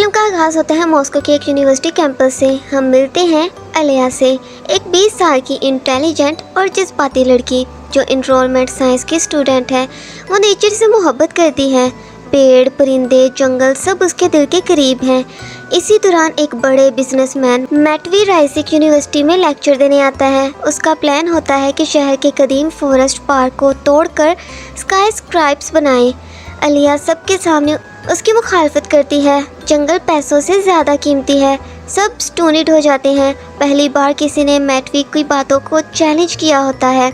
Film का आगाज होता है मॉस्को के एक यूनिवर्सिटी कैंपस से। हम मिलते हैं अलिया से, एक 20 साल की इंटेलिजेंट और जज्बाती लड़की जो इनरोलमेंट साइंस की स्टूडेंट है। वो नेचर से मोहब्बत करती है। पेड़, परिंदे, जंगल सब उसके दिल के करीब हैं। इसी दौरान एक बड़े बिजनेसमैन मैटवी राइसिक यूनिवर्सिटी में लेक्चर देने आता है। उसका प्लान होता है कि शहर के कदीम फॉरेस्ट पार्क को तोड़कर स्काई स्क्राइब्स बनाए। अलिया सबके सामने उसकी मुखालफत करती है। जंगल पैसों से ज़्यादा कीमती है। सब स्टोनिड हो जाते हैं। पहली बार किसी ने मैटवी की बातों को चैलेंज किया होता है।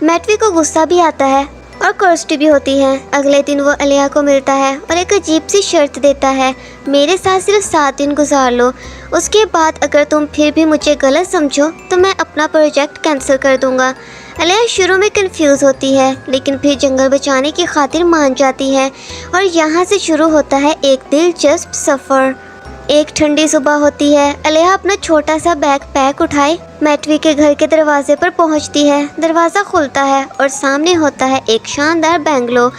मैटवी को गुस्सा भी आता है और क्यूरियोसिटी भी होती है। अगले दिन वो अलिया को मिलता है और एक अजीब सी शर्त देता है, मेरे साथ सिर्फ 7 दिन गुजार लो। उसके बाद अगर तुम फिर भी मुझे गलत समझो तो मैं अपना प्रोजेक्ट कैंसिल कर दूंगा। अलिया शुरू में कंफ्यूज होती है लेकिन फिर जंगल बचाने की खातिर मान जाती है और यहाँ से शुरू होता है एक दिलचस्प सफ़र। एक ठंडी सुबह होती है। अलिया अपना छोटा सा बैग पैक उठाए मैटवी के घर के दरवाजे पर पहुंचती है। दरवाज़ा खुलता है और सामने होता है एक शानदार bungalow,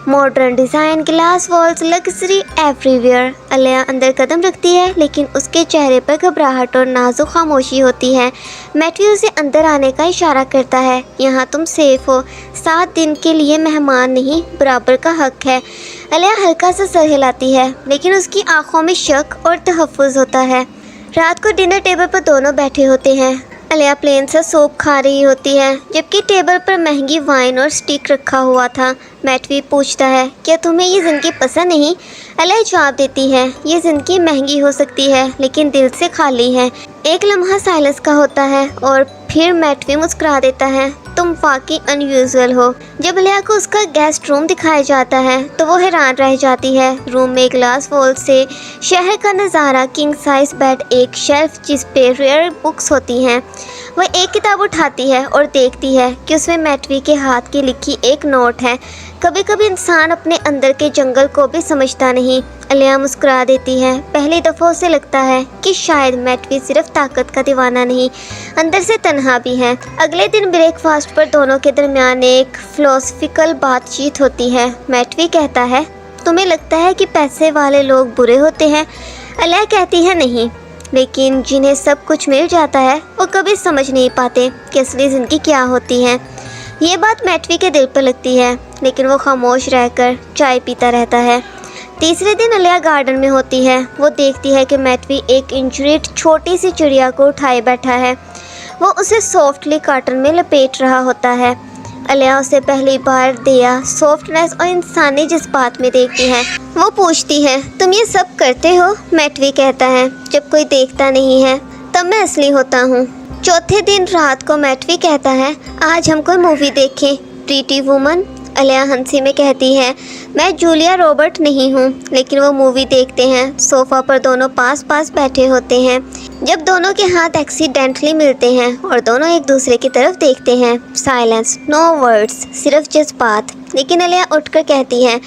modern design, glass walls, luxury everywhere. Aliya अंदर कदम रखती है लेकिन उसके चेहरे पर घबराहट और नाजुक खामोशी होती है। मैटवी उसे अंदर आने का इशारा करता है, यहाँ तुम सेफ हो। 7 दिन के लिए मेहमान नहीं, बराबर का हक है। अलिया हल्का सा सर हिलाती है लेकिन उसकी आंखों में शक और तहफ़्फ़ुज़ होता है। रात को डिनर टेबल पर दोनों बैठे होते हैं। अलिया प्लेन सा सूप खा रही होती है जबकि टेबल पर महंगी वाइन और स्टिक रखा हुआ था। मैटवी पूछता है, क्या तुम्हें ये ज़िंदगी पसंद नहीं? अलिया जवाब देती है, ये ज़िंदगी महंगी हो सकती है लेकिन दिल से खाली है। एक लम्हा साइलेंस का होता है और फिर मैटवी मुस्कुरा देता है, तुम वाकई अनयूजुअल हो। जब अलिया को उसका गेस्ट रूम दिखाया जाता है तो वो हैरान रह जाती है। रूम में ग्लास वॉल से शहर का नज़ारा, किंग साइज बेड, एक शेल्फ जिस पे रेयर बुक्स होती हैं। वह एक किताब उठाती है और देखती है कि उसमें मैटवी के हाथ की लिखी एक नोट है, कभी कभी इंसान अपने अंदर के जंगल को भी समझता नहीं। अलिया मुस्कुरा देती है। पहली दफ़ा उसे लगता है कि शायद मैटवी सिर्फ ताकत का दीवाना नहीं, अंदर से तन्हा भी है। अगले दिन ब्रेकफास्ट पर दोनों के दरमियान एक फिलोसफिकल बातचीत होती है। मैटवी कहता है, तुम्हें लगता है कि पैसे वाले लोग बुरे होते हैं? अलिया कहती है, नहीं, लेकिन जिन्हें सब कुछ मिल जाता है वो कभी समझ नहीं पाते कि असली ज़िंदगी क्या होती है। ये बात मैटवी के दिल पर लगती है लेकिन वो खामोश रहकर चाय पीता रहता है। तीसरे दिन अलिया गार्डन में होती है। वो देखती है कि मैटवी एक इंजुर्ड छोटी सी चिड़िया को उठाए बैठा है। वो उसे सॉफ्टली कॉटन में लपेट रहा होता है। अलिया उसे पहली बार दया, सॉफ्टनेस और इंसानी जज्बात में देखती है। वो पूछती है, तुम ये सब करते हो? मैटवी कहता है, जब कोई देखता नहीं है तब मैं असली होता हूँ। चौथे दिन रात को मैटवी कहता है, आज हम कोई मूवी देखें, प्रीटी वुमन। अलिया हंसी में कहती है, मैं जूलिया रॉबर्ट नहीं हूँ। लेकिन वो मूवी देखते हैं। सोफ़ा पर दोनों पास पास बैठे होते हैं जब दोनों के हाथ एक्सीडेंटली मिलते हैं और दोनों एक दूसरे की तरफ देखते हैं। साइलेंस, नो वर्ड्स, सिर्फ जज्बात। लेकिन अलिया उठकर कहती है,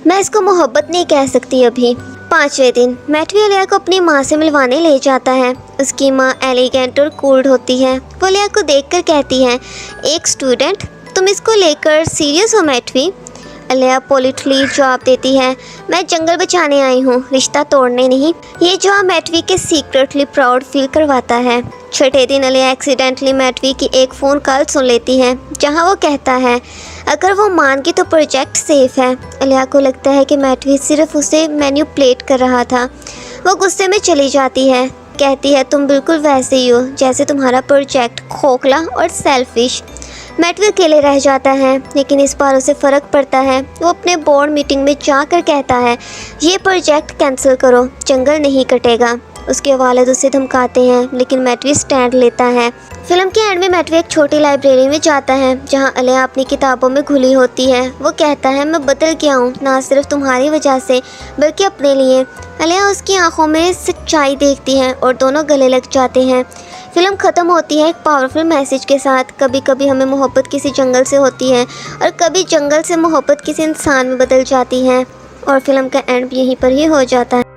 मैं इसको मोहब्बत नहीं कह सकती अभी। 5वें दिन मैटवी अलिया को अपनी माँ से मिलवाने ले जाता है। उसकी माँ एलिगेंट और कूल होती है। वो अलिया को देखकर कहती है, एक स्टूडेंट, तुम इसको लेकर सीरियस हो मैटवी? अलिया पोलिटली जवाब देती है, मैं जंगल बचाने आई हूँ, रिश्ता तोड़ने नहीं। ये जवाब मैटवी के सीक्रेटली प्राउड फील करवाता है। 6ठे दिन अलिया एक्सीडेंटली मैटवी की एक फ़ोन कॉल सुन लेती है जहाँ वो कहता है, अगर वो मान गई तो प्रोजेक्ट सेफ है। अलिया को लगता है कि मैटवी सिर्फ उसे मैन्युपुलेट कर रहा था। वो गुस्से में चली जाती है, कहती है, तुम बिल्कुल वैसे ही हो जैसे तुम्हारा प्रोजेक्ट, खोखला और सेल्फिश। मैटवी अकेले रह जाता है लेकिन इस बार उसे फ़र्क पड़ता है। वो अपने बोर्ड मीटिंग में जाकर कहता है, ये प्रोजेक्ट कैंसिल करो, जंगल नहीं कटेगा। उसके वालिद उसे धमकाते हैं लेकिन मैटवी स्टैंड लेता है। फिल्म के एंड में मैटवी एक छोटी लाइब्रेरी में जाता है जहां अलिया अपनी किताबों में घुली होती है। वो कहता है, मैं बदल गया हूँ, ना सिर्फ तुम्हारी वजह से बल्कि अपने लिए। अलिया उसकी आंखों में सच्चाई देखती है और दोनों गले लग जाते हैं। फिल्म ख़त्म होती है एक पावरफुल मैसेज के साथ। कभी कभी हमें मोहब्बत किसी जंगल से होती है और कभी जंगल से मोहब्बत किसी इंसान में बदल जाती है। और फिल्म का एंड यहीं पर ही हो जाता है।